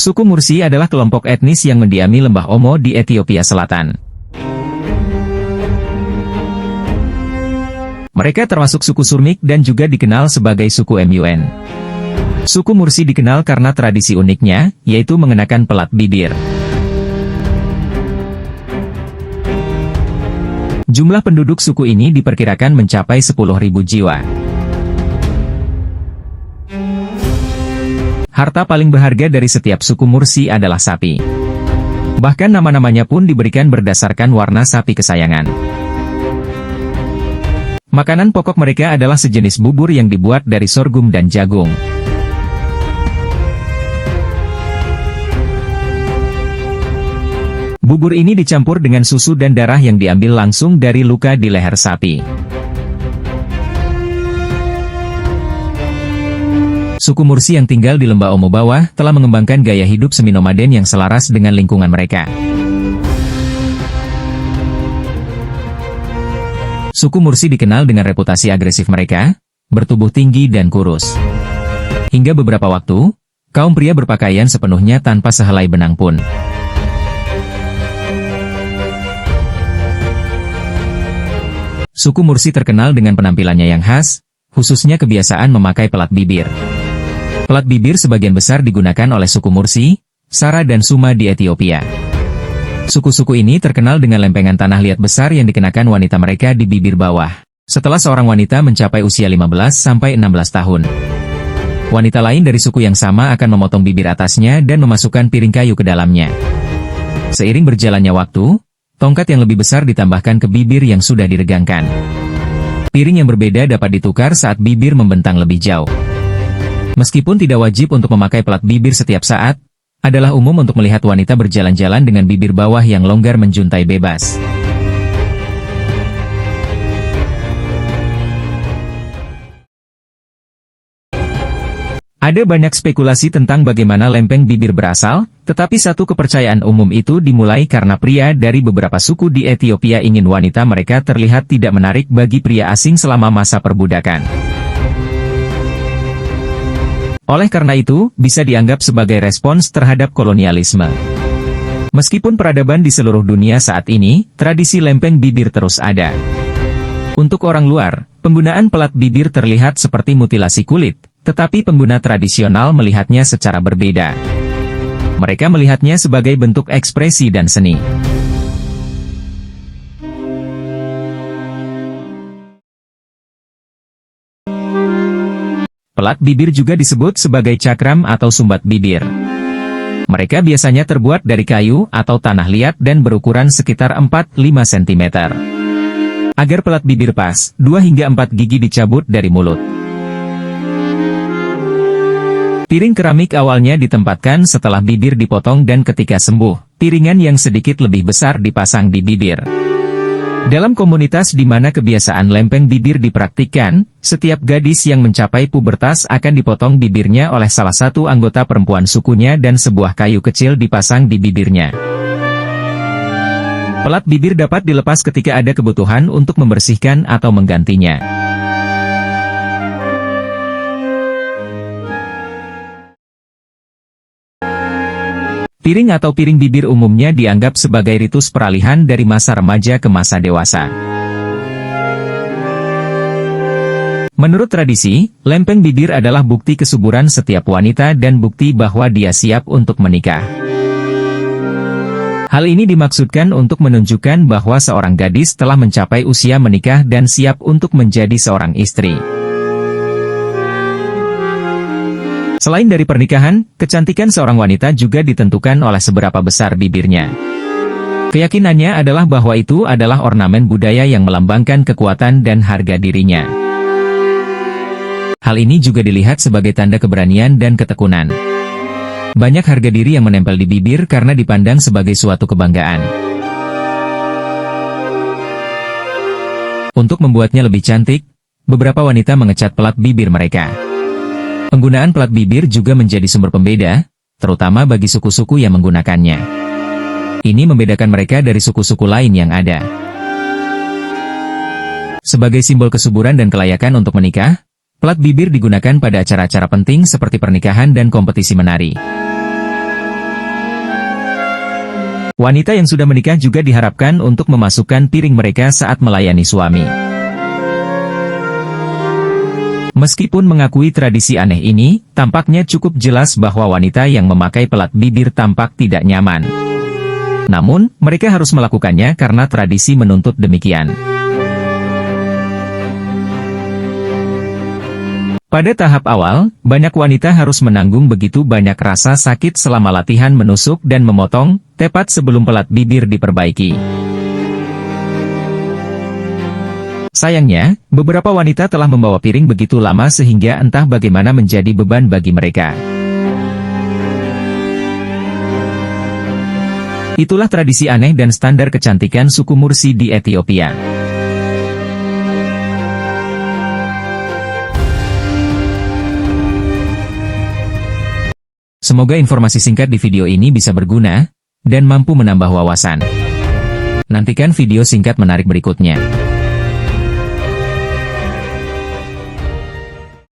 Suku Mursi adalah kelompok etnis yang mendiami lembah Omo di Ethiopia Selatan. Mereka termasuk suku Surmik dan juga dikenal sebagai suku MUN. Suku Mursi dikenal karena tradisi uniknya, yaitu mengenakan pelat bibir. Jumlah penduduk suku ini diperkirakan mencapai 10.000 jiwa. Harta paling berharga dari setiap suku Mursi adalah sapi. Bahkan nama-namanya pun diberikan berdasarkan warna sapi kesayangan. Makanan pokok mereka adalah sejenis bubur yang dibuat dari sorghum dan jagung. Bubur ini dicampur dengan susu dan darah yang diambil langsung dari luka di leher sapi. Suku Mursi yang tinggal di lembah Omo bawah telah mengembangkan gaya hidup semi-nomaden yang selaras dengan lingkungan mereka. Suku Mursi dikenal dengan reputasi agresif mereka, bertubuh tinggi dan kurus. Hingga beberapa waktu, kaum pria berpakaian sepenuhnya tanpa sehelai benang pun. Suku Mursi terkenal dengan penampilannya yang khas, khususnya kebiasaan memakai pelat bibir. Pelat bibir sebagian besar digunakan oleh suku Mursi, Sara dan Suma di Ethiopia. Suku-suku ini terkenal dengan lempengan tanah liat besar yang dikenakan wanita mereka di bibir bawah. Setelah seorang wanita mencapai usia 15-16 tahun. Wanita lain dari suku yang sama akan memotong bibir atasnya dan memasukkan piring kayu ke dalamnya. Seiring berjalannya waktu, tongkat yang lebih besar ditambahkan ke bibir yang sudah diregangkan. Piring yang berbeda dapat ditukar saat bibir membentang lebih jauh. Meskipun tidak wajib untuk memakai pelat bibir setiap saat, adalah umum untuk melihat wanita berjalan-jalan dengan bibir bawah yang longgar menjuntai bebas. Ada banyak spekulasi tentang bagaimana lempeng bibir berasal, tetapi satu kepercayaan umum itu dimulai karena pria dari beberapa suku di Ethiopia ingin wanita mereka terlihat tidak menarik bagi pria asing selama masa perbudakan. Oleh karena itu, bisa dianggap sebagai respons terhadap kolonialisme. Meskipun peradaban di seluruh dunia saat ini, tradisi lempeng bibir terus ada. Untuk orang luar, penggunaan pelat bibir terlihat seperti mutilasi kulit. Tetapi pengguna tradisional melihatnya secara berbeda. Mereka melihatnya sebagai bentuk ekspresi dan seni. Pelat bibir juga disebut sebagai cakram atau sumbat bibir. Mereka biasanya terbuat dari kayu atau tanah liat dan berukuran sekitar 4-5 cm. Agar pelat bibir pas, 2 hingga 4 gigi dicabut dari mulut. Piring keramik awalnya ditempatkan setelah bibir dipotong dan ketika sembuh, piringan yang sedikit lebih besar dipasang di bibir. Dalam komunitas di mana kebiasaan lempeng bibir dipraktikkan, setiap gadis yang mencapai pubertas akan dipotong bibirnya oleh salah satu anggota perempuan sukunya dan sebuah kayu kecil dipasang di bibirnya. Pelat bibir dapat dilepas ketika ada kebutuhan untuk membersihkan atau menggantinya. Piring atau piring bibir umumnya dianggap sebagai ritus peralihan dari masa remaja ke masa dewasa. Menurut tradisi, lempeng bibir adalah bukti kesuburan setiap wanita dan bukti bahwa dia siap untuk menikah. Hal ini dimaksudkan untuk menunjukkan bahwa seorang gadis telah mencapai usia menikah dan siap untuk menjadi seorang istri. Selain dari pernikahan, kecantikan seorang wanita juga ditentukan oleh seberapa besar bibirnya. Keyakinannya adalah bahwa itu adalah ornamen budaya yang melambangkan kekuatan dan harga dirinya. Hal ini juga dilihat sebagai tanda keberanian dan ketekunan. Banyak harga diri yang menempel di bibir karena dipandang sebagai suatu kebanggaan. Untuk membuatnya lebih cantik, beberapa wanita mengecat pelat bibir mereka. Penggunaan pelat bibir juga menjadi sumber pembeda, terutama bagi suku-suku yang menggunakannya. Ini membedakan mereka dari suku-suku lain yang ada. Sebagai simbol kesuburan dan kelayakan untuk menikah, pelat bibir digunakan pada acara-acara penting seperti pernikahan dan kompetisi menari. Wanita yang sudah menikah juga diharapkan untuk memasukkan piring mereka saat melayani suami. Meskipun mengakui tradisi aneh ini, tampaknya cukup jelas bahwa wanita yang memakai pelat bibir tampak tidak nyaman. Namun, mereka harus melakukannya karena tradisi menuntut demikian. Pada tahap awal, banyak wanita harus menanggung begitu banyak rasa sakit selama latihan menusuk dan memotong, tepat sebelum pelat bibir diperbaiki. Sayangnya, beberapa wanita telah membawa piring begitu lama sehingga entah bagaimana menjadi beban bagi mereka. Itulah tradisi aneh dan standar kecantikan suku Mursi di Ethiopia. Semoga informasi singkat di video ini bisa berguna dan mampu menambah wawasan. Nantikan video singkat menarik berikutnya.